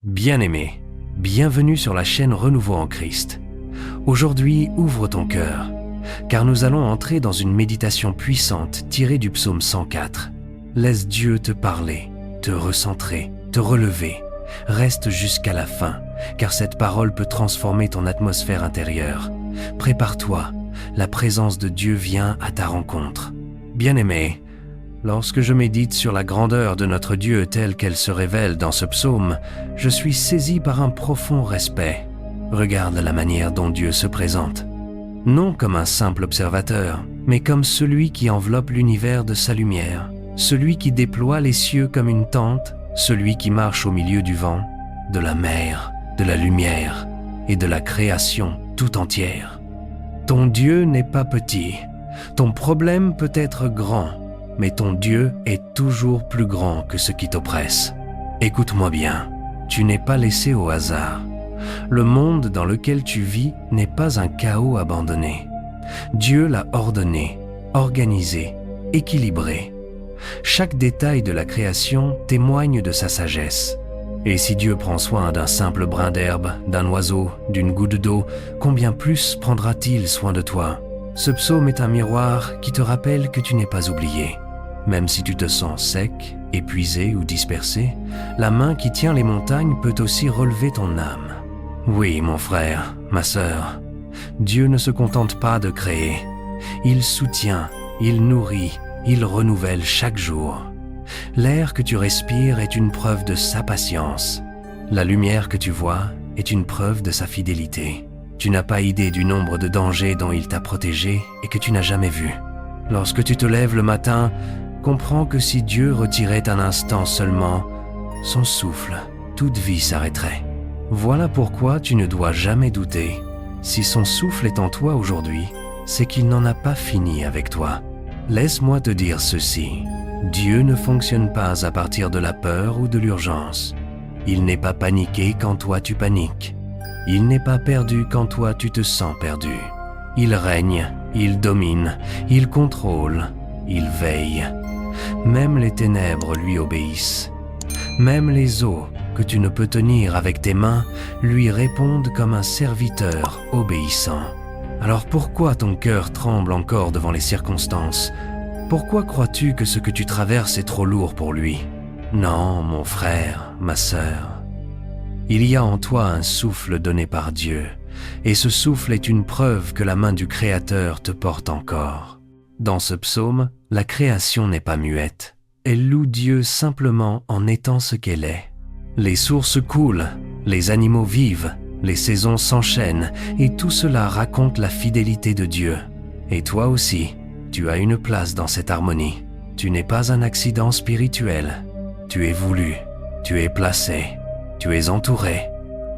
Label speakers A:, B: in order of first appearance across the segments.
A: Bien-aimé, bienvenue sur la chaîne Renouveau en Christ. Aujourd'hui, ouvre ton cœur, car nous allons entrer dans une méditation puissante tirée du psaume 104. Laisse Dieu te parler, te recentrer, te relever. Reste jusqu'à la fin, car cette parole peut transformer ton atmosphère intérieure. Prépare-toi, la présence de Dieu vient à ta rencontre. Bien-aimé, lorsque je médite sur la grandeur de notre Dieu telle qu'elle se révèle dans ce psaume, je suis saisi par un profond respect. Regarde la manière dont Dieu se présente. Non comme un simple observateur, mais comme celui qui enveloppe l'univers de sa lumière, celui qui déploie les cieux comme une tente, celui qui marche au milieu du vent, de la mer, de la lumière et de la création tout entière. Ton Dieu n'est pas petit, ton problème peut être grand, mais ton Dieu est toujours plus grand que ce qui t'oppresse. Écoute-moi bien, tu n'es pas laissé au hasard. Le monde dans lequel tu vis n'est pas un chaos abandonné. Dieu l'a ordonné, organisé, équilibré. Chaque détail de la création témoigne de sa sagesse. Et si Dieu prend soin d'un simple brin d'herbe, d'un oiseau, d'une goutte d'eau, combien plus prendra-t-il soin de toi? Ce psaume est un miroir qui te rappelle que tu n'es pas oublié. Même si tu te sens sec, épuisé ou dispersé, la main qui tient les montagnes peut aussi relever ton âme. Oui, mon frère, ma sœur, Dieu ne se contente pas de créer. Il soutient, il nourrit, il renouvelle chaque jour. L'air que tu respires est une preuve de sa patience. La lumière que tu vois est une preuve de sa fidélité. Tu n'as pas idée du nombre de dangers dont il t'a protégé et que tu n'as jamais vu. Lorsque tu te lèves le matin, comprends que si Dieu retirait un instant seulement son souffle, toute vie s'arrêterait. Voilà pourquoi tu ne dois jamais douter. Si son souffle est en toi aujourd'hui, c'est qu'il n'en a pas fini avec toi. Laisse-moi te dire ceci. Dieu ne fonctionne pas à partir de la peur ou de l'urgence. Il n'est pas paniqué quand toi tu paniques. Il n'est pas perdu quand toi tu te sens perdu. Il règne, il domine, il contrôle, il veille. Même les ténèbres lui obéissent. Même les eaux que tu ne peux tenir avec tes mains lui répondent comme un serviteur obéissant. Alors pourquoi ton cœur tremble encore devant les circonstances? Pourquoi crois-tu que ce que tu traverses est trop lourd pour lui? Non, mon frère, ma sœur. Il y a en toi un souffle donné par Dieu, et ce souffle est une preuve que la main du Créateur te porte encore. Dans ce psaume, la création n'est pas muette. Elle loue Dieu simplement en étant ce qu'elle est. Les sources coulent, les animaux vivent, les saisons s'enchaînent, et tout cela raconte la fidélité de Dieu. Et toi aussi, tu as une place dans cette harmonie. Tu n'es pas un accident spirituel. Tu es voulu, tu es placé, tu es entouré.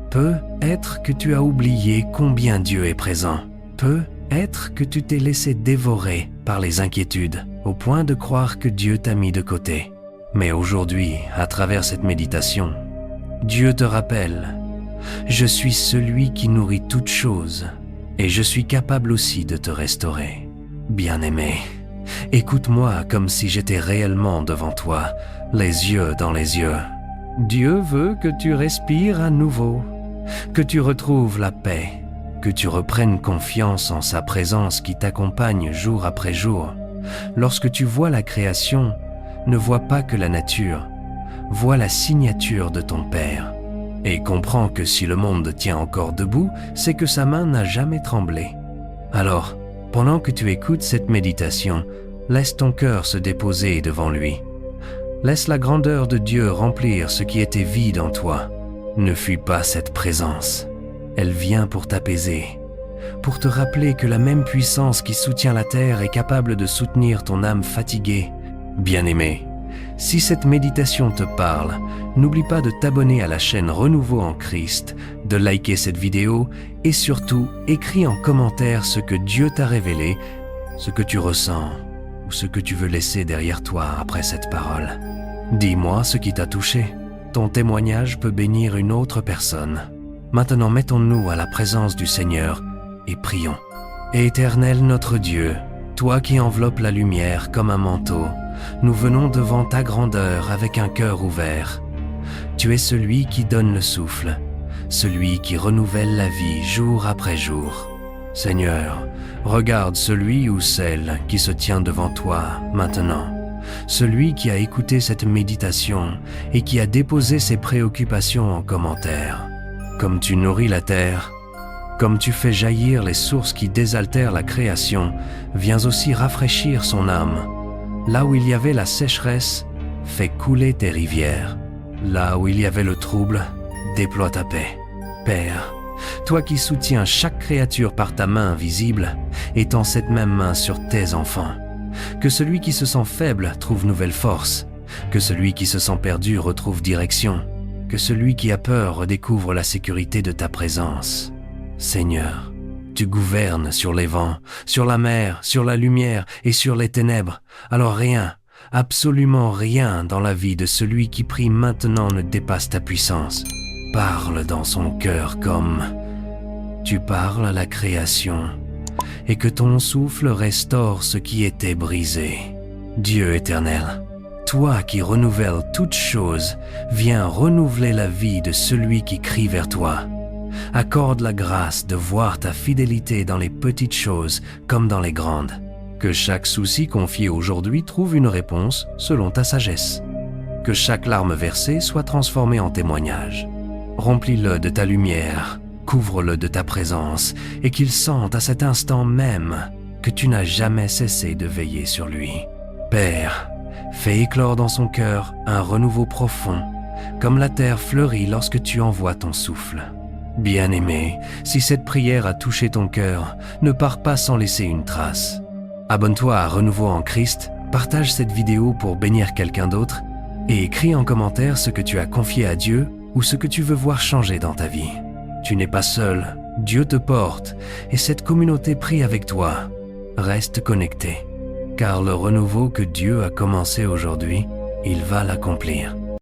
A: Peut-être que tu as oublié combien Dieu est présent. Peut-être que tu t'es laissé dévorer par les inquiétudes, au point de croire que Dieu t'a mis de côté. Mais aujourd'hui, à travers cette méditation, Dieu te rappelle: je suis celui qui nourrit toutes choses, et je suis capable aussi de te restaurer. Bien-aimé, écoute-moi comme si j'étais réellement devant toi, les yeux dans les yeux. Dieu veut que tu respires à nouveau, que tu retrouves la paix, que tu reprennes confiance en sa présence qui t'accompagne jour après jour. Lorsque tu vois la création, ne vois pas que la nature, vois la signature de ton Père. Et comprends que si le monde tient encore debout, c'est que sa main n'a jamais tremblé. Alors, pendant que tu écoutes cette méditation, laisse ton cœur se déposer devant lui. Laisse la grandeur de Dieu remplir ce qui était vide en toi. Ne fuis pas cette présence. Elle vient pour t'apaiser, pour te rappeler que la même puissance qui soutient la terre est capable de soutenir ton âme fatiguée. Bien-aimé, si cette méditation te parle, n'oublie pas de t'abonner à la chaîne Renouveau en Christ, de liker cette vidéo et surtout, écris en commentaire ce que Dieu t'a révélé, ce que tu ressens ou ce que tu veux laisser derrière toi après cette parole. Dis-moi ce qui t'a touché. Ton témoignage peut bénir une autre personne. Maintenant, mettons-nous à la présence du Seigneur et prions. Éternel notre Dieu, toi qui enveloppes la lumière comme un manteau, nous venons devant ta grandeur avec un cœur ouvert. Tu es celui qui donne le souffle, celui qui renouvelle la vie jour après jour. Seigneur, regarde celui ou celle qui se tient devant toi maintenant, celui qui a écouté cette méditation et qui a déposé ses préoccupations en commentaire. Comme tu nourris la terre, comme tu fais jaillir les sources qui désaltèrent la création, viens aussi rafraîchir son âme. Là où il y avait la sécheresse, fais couler tes rivières. Là où il y avait le trouble, déploie ta paix. Père, toi qui soutiens chaque créature par ta main invisible, étends cette même main sur tes enfants. Que celui qui se sent faible trouve nouvelle force, que celui qui se sent perdu retrouve direction, que celui qui a peur redécouvre la sécurité de ta présence. Seigneur, tu gouvernes sur les vents, sur la mer, sur la lumière et sur les ténèbres. Alors rien, absolument rien dans la vie de celui qui prie maintenant ne dépasse ta puissance. Parle dans son cœur comme tu parles à la création, et que ton souffle restaure ce qui était brisé. Dieu éternel, toi qui renouvelles toutes choses, viens renouveler la vie de celui qui crie vers toi. Accorde la grâce de voir ta fidélité dans les petites choses comme dans les grandes. Que chaque souci confié aujourd'hui trouve une réponse selon ta sagesse. Que chaque larme versée soit transformée en témoignage. Remplis-le de ta lumière, couvre-le de ta présence, et qu'il sente à cet instant même que tu n'as jamais cessé de veiller sur lui. Père, fais éclore dans son cœur un renouveau profond, comme la terre fleurit lorsque tu envoies ton souffle. Bien-aimé, si cette prière a touché ton cœur, ne pars pas sans laisser une trace. Abonne-toi à Renouveau en Christ, partage cette vidéo pour bénir quelqu'un d'autre et écris en commentaire ce que tu as confié à Dieu ou ce que tu veux voir changer dans ta vie. Tu n'es pas seul, Dieu te porte et cette communauté prie avec toi. Reste connecté, car le renouveau que Dieu a commencé aujourd'hui, il va l'accomplir.